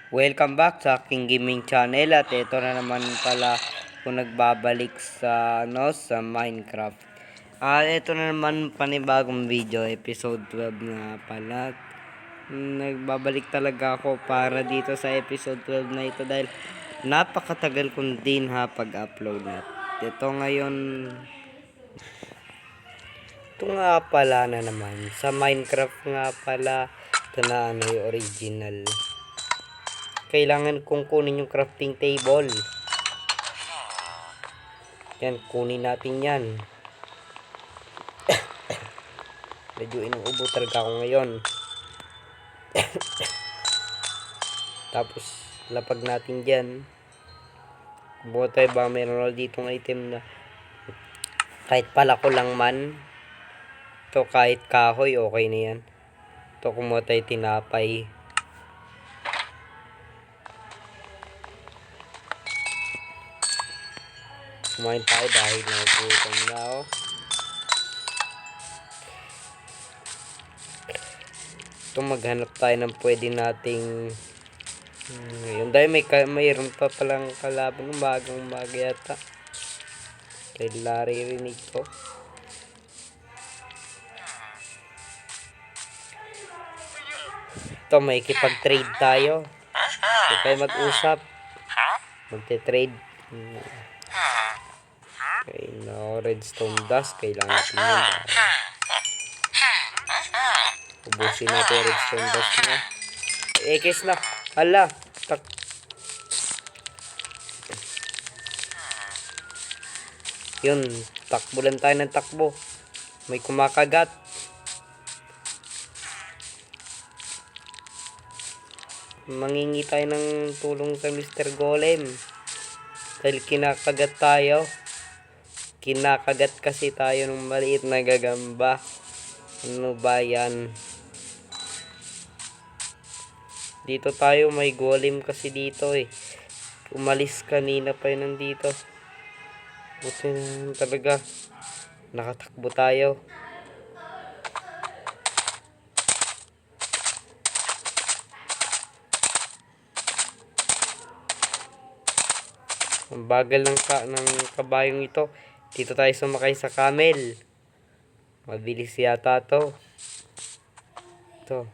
Welcome back sa aking gaming channel at ito na naman pala kung nagbabalik sa sa Minecraft. Ito na naman panibagong video, episode 12 na pala. Nagbabalik talaga ako para dito sa episode 12 na ito dahil napakatagal kong din pag-upload na. Ito ngayon, ito nga pala na naman sa Minecraft nga pala. Ito na yung original. Kailangan kong kunin yung crafting table. Yan, kunin natin yan. Medyo inuubo talaga ako ngayon. Tapos, lapag natin dyan. Buo tayo ba meron ditong item na kahit pala ko lang man. Ito kahit kahoy, okay na yan. Ito kumuha tayo tinapay. Kumain tayo dahil nagugutom na ako. Ito maghanap tayo ng pwede nating yun dahil mayroon pa palang kalaban umaga yata. Kaya naririnig ko. Ito may ikipag-trade tayo. Ito tayo mag-usap. Magte-trade. Okay, no, redstone dust. Kailangan natin yun. Ubusin natin yung redstone dust na. Ekis na. Hala. Yun. Takbo lang tayo ng takbo. May kumakagat. Mangingi tayo ng tulong sa Mr. Golem. Dahil kinakagat tayo. Kinakagat kasi tayo ng maliit na gagamba. Ano ba yan? Dito tayo, may golem kasi dito eh. Umalis kanina pa yun nandito. Buti na talaga. Nakatakbo tayo. Ang bagal ng kabayong ito. Dito tayo sumakay sa camel. Mabilis yata to. Ito.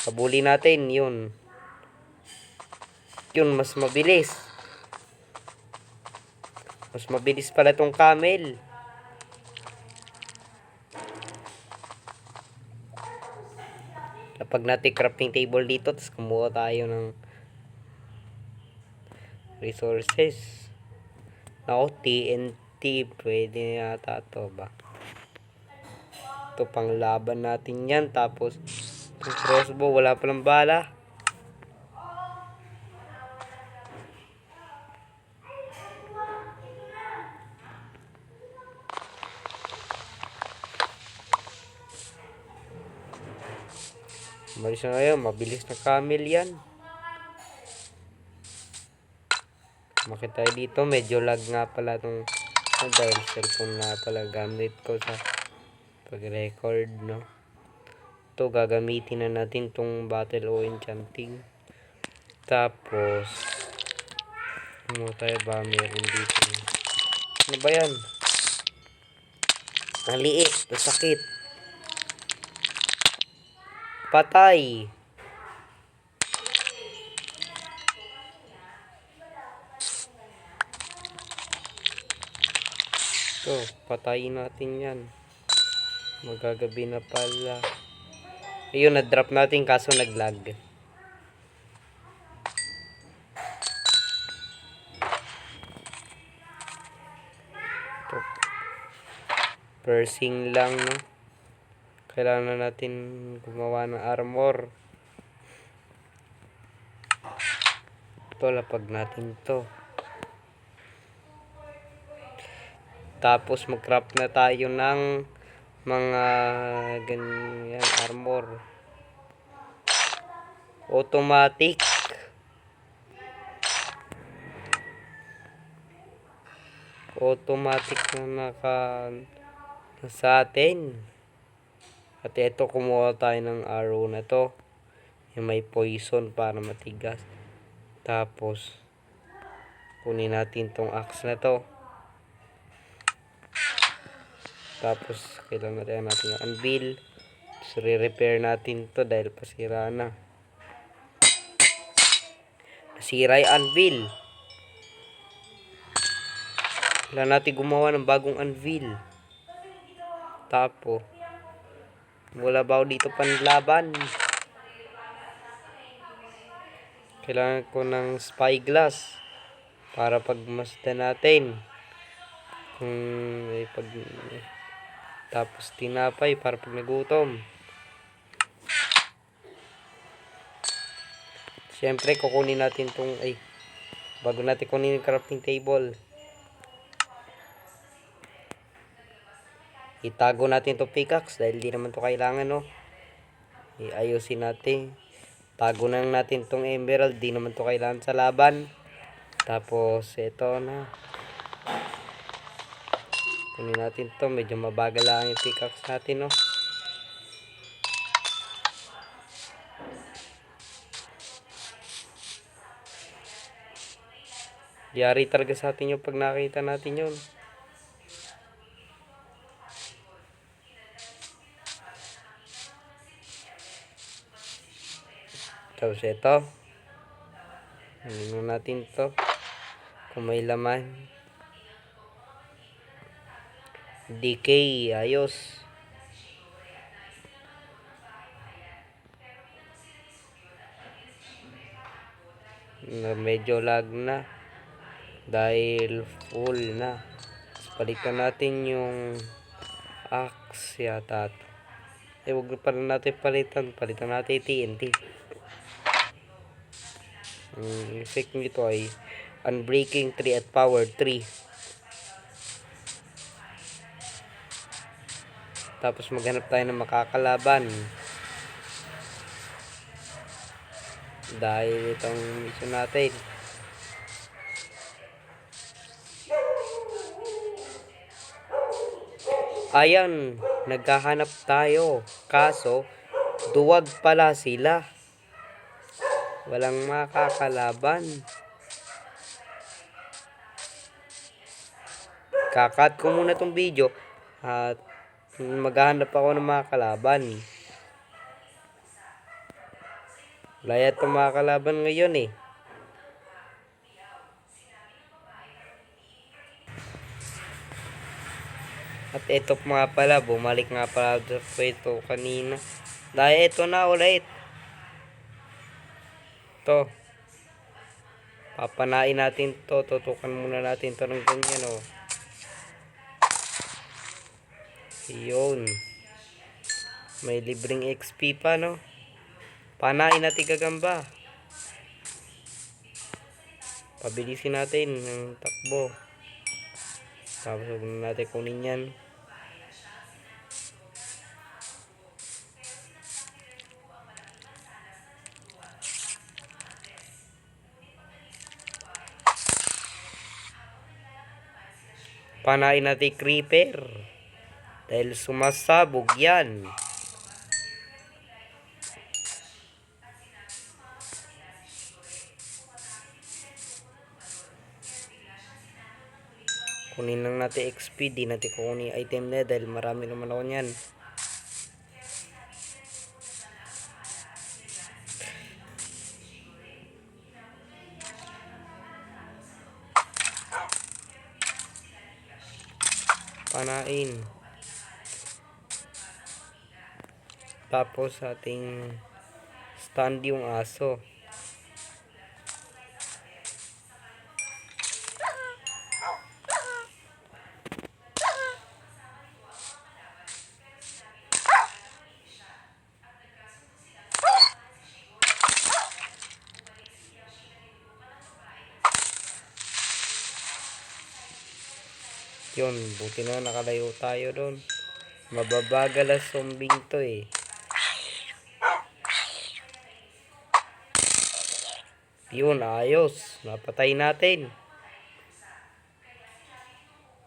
Habulin natin. Yun. Yun, mas mabilis. Mas mabilis pala tong camel. Kapag natin crafting table dito, tapos kumuha tayo ng resources. Ako, TNT. Pwede yata to ba? Ito pang laban natin yan. Tapos, yung crossbow, wala palang bala. Malis na ngayon, mabilis na camel yan. Makita tayo dito, medyo lag nga pala itong dahil cellphone na pala gamit ko sa pag-record, no? Ito, gagamitin na natin itong battle o enchanting. Tapos, ano tayo ba meron dito? Ano ba yan? Ang liit, masakit. Patay. Ito, patayin natin yan. Magagabi na pala. Ayun, na-drop natin kaso nag-lag. Ito. Pursing lang, no? Kailangan natin gumawa ng armor. Ito, lapag natin to. Tapos mag-craft na tayo ng mga ganyan armor. Automatic. Automatic na sa atin. At ito, kumuha tayo ng arrow na to. yung may poison para matigas. Tapos kunin natin tong axe na to. Tapos kailangan natin yung anvil. So re-repair natin to dahil pasira na. Nasira yung anvil. Kailangan natin gumawa ng bagong anvil. Tapos wala ba ako dito panlaban? Kailangan ko ng spyglass para pagmasdan natin. Tapos tinapay para pag nagutom. Siyempre kukunin natin tong bago natin kunin yung crafting table, itago natin itong pickaxe dahil di naman to kailangan, no. Iayusin natin. Tago na natin itong emerald, di naman to kailangan sa laban. Tapos ito na, kunin natin to. Medyo mabagal lang yung pickaxe natin, no. Yari talaga sa atin yung pag nakita natin yun. Tapos ito, ano natin to kung may laman. Decay, ayos. Medyo lag na dahil full na. Palitan natin yung axe yata. Huwag pa rin natin palitan natin TNT. Yung effect nito ay Unbreaking 3 at Power 3. Tapos maghanap tayo ng makakalaban. Dahil itong mission natin. Ayan, naghahanap tayo. Kaso, duwag pala sila. Walang makakalaban. Kakat ko muna tong video at maghahanap ako ng mga kalaban. Wala yata mga kalaban ngayon eh. At ito mga pala, bumalik nga pala ito kanina. Dahil ito na ulit. Ito. Papanain natin to. Tutukan muna natin to ng ganyan, oh. Yun. May libreng XP pa, no? Panain natin gagamba. Pabilisin natin ng takbo. Tapos huwag na natin kunin yan. Panain natin creeper. Dahil sumasabog yan. Kunin lang natin XP. Di natin kukunin item na dahil marami naman ako yan. Panain. Tapos ating stand yung aso. Yun, buti na nakalayo tayo doon. Mababagal ang zombing to eh. Yun, ayos. Napatay natin.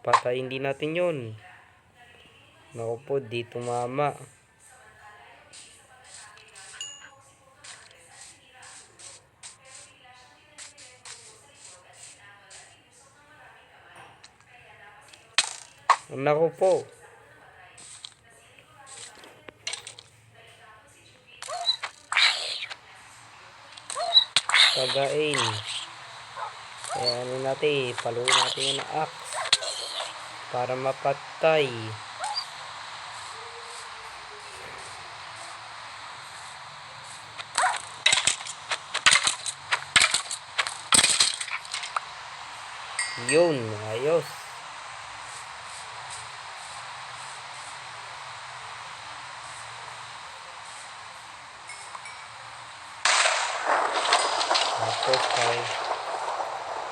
Patayin din natin yun. Naku po, di tumama. Naku po. Tagain. Kaya ano natin, paluin natin yung axe para mapatay. Yun, ayos. Tapos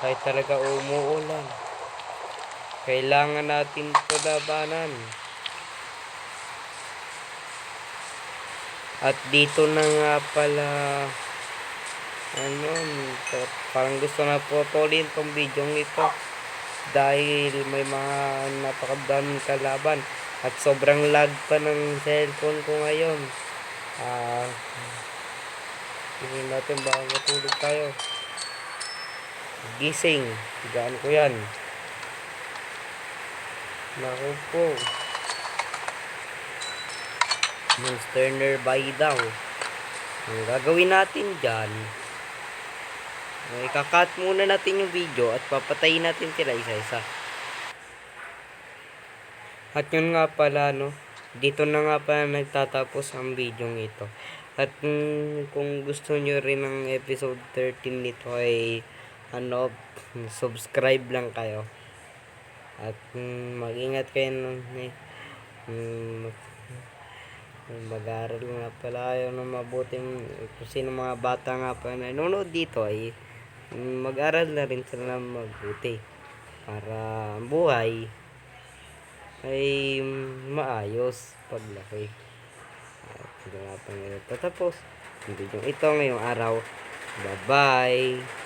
kahit talaga umuulan, kailangan natin ito labanan. At dito na nga pala, parang gusto na putulin tong video ito dahil may mga napakadaming kalaban at sobrang lag pa ng cellphone ko ngayon. Tingnan natin baka matulog tayo. Gising, higaan ko yan. Naku po, monster nearby daw. Ang gagawin natin dyan, ikakat muna natin yung video at papatayin natin sila isa-isa. At yun nga pala, dito na nga pala nagtatapos ang video ito. At kung gusto nyo rin ng episode 13 nito ay subscribe lang kayo. At mag-ingat kayo mag-aaral nga pala kayo ng mabuting, kung sino mga bata nga pa nanonood dito ay mag-aral na rin sila ng mabuti para ang buhay ay maayos paglaki. At hindi nga pa ngayon tatapos. Hindi yung ito ngayong araw. Bye bye.